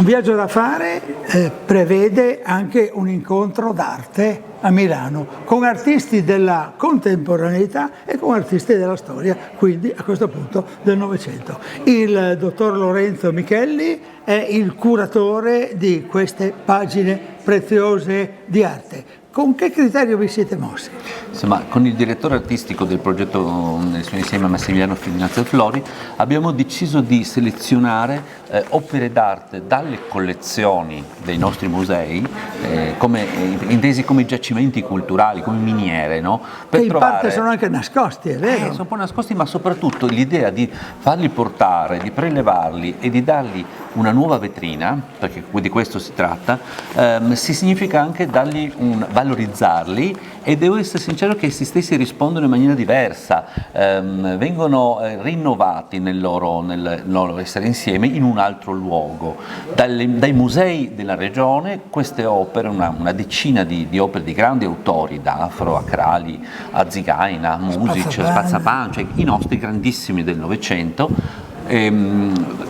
Un viaggio da fare prevede anche un incontro d'arte a Milano con artisti della contemporaneità e con artisti della storia, quindi a questo punto del Novecento. Il dottor Lorenzo Michelli è il curatore di queste pagine preziose di arte. Con che criterio vi siete mossi? Insomma, con il direttore artistico del progetto nel suo insieme Massimiliano Ignazio Flori abbiamo deciso di selezionare opere d'arte dalle collezioni dei nostri musei, intesi come giacimenti culturali, come miniere, no? Per che in parte sono anche nascosti, è vero? Sono un po' nascosti, ma soprattutto l'idea di farli portare, di prelevarli e di dargli una nuova vetrina, perché di questo si tratta, si significa anche valorizzarli, e devo essere sincero che essi stessi rispondono in maniera diversa, vengono rinnovati nel loro essere insieme in un altro luogo. Dai musei della regione queste opere, una decina di opere di grandi autori, da Afro a Crali a Zigaina, a Music, Spazzapan, cioè i nostri grandissimi del Novecento,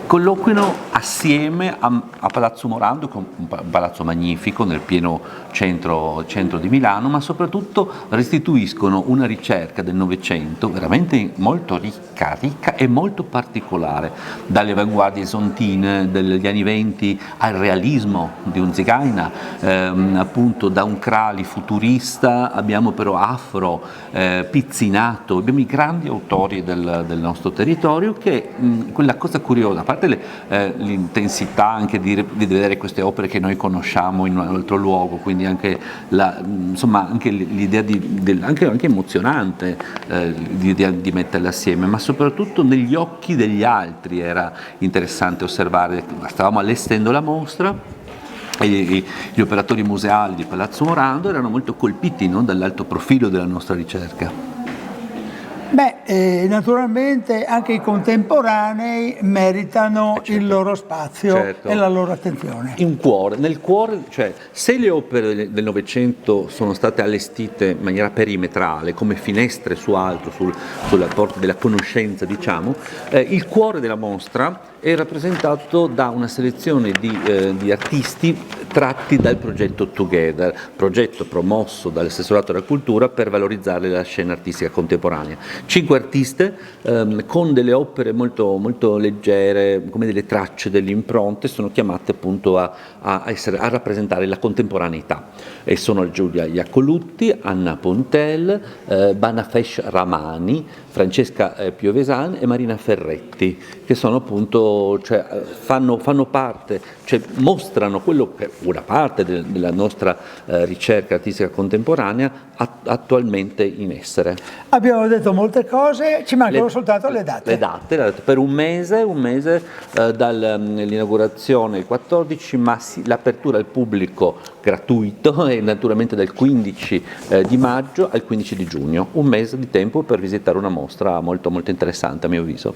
colloquiano assieme a Palazzo Morando, un palazzo magnifico nel pieno centro di Milano, ma soprattutto restituiscono una ricerca del Novecento veramente molto ricca e molto particolare, dalle avanguardie esontine degli anni '20 al realismo di un Zigaina, appunto da un Crali futurista, abbiamo però Afro, Pizzinato, abbiamo i grandi autori del nostro territorio che quella cosa curiosa, a parte l'intensità anche di vedere queste opere che noi conosciamo in un altro luogo, quindi anche anche l'idea anche emozionante l'idea di metterle assieme, ma soprattutto negli occhi degli altri era interessante osservare. Stavamo allestendo la mostra e gli operatori museali di Palazzo Morando erano molto colpiti, no, dall'alto profilo della nostra ricerca. Naturalmente anche i contemporanei meritano il loro spazio e la loro attenzione. Nel cuore, cioè se le opere del Novecento sono state allestite in maniera perimetrale, come finestre su altro, sulla porta della conoscenza, diciamo, il cuore della mostra è rappresentato da una selezione di artisti tratti dal progetto Together, progetto promosso dall'assessorato alla cultura per valorizzare la scena artistica contemporanea. 5 artiste con delle opere molto, molto leggere, come delle tracce, delle impronte, sono chiamate appunto a rappresentare la contemporaneità. E sono Giulia Iacolutti, Anna Pontel, Banafesh Ramani, Francesca Piovesan e Marina Ferretti, che sono appunto, fanno parte, mostrano quello che è una parte della nostra ricerca artistica contemporanea attualmente in essere. Abbiamo detto molte cose, ci mancano soltanto le date. Le date per un mese dall'inaugurazione il 14, ma l'apertura al pubblico gratuito è naturalmente dal 15 di maggio al 15 di giugno, un mese di tempo per visitare una mostra molto molto interessante a mio avviso.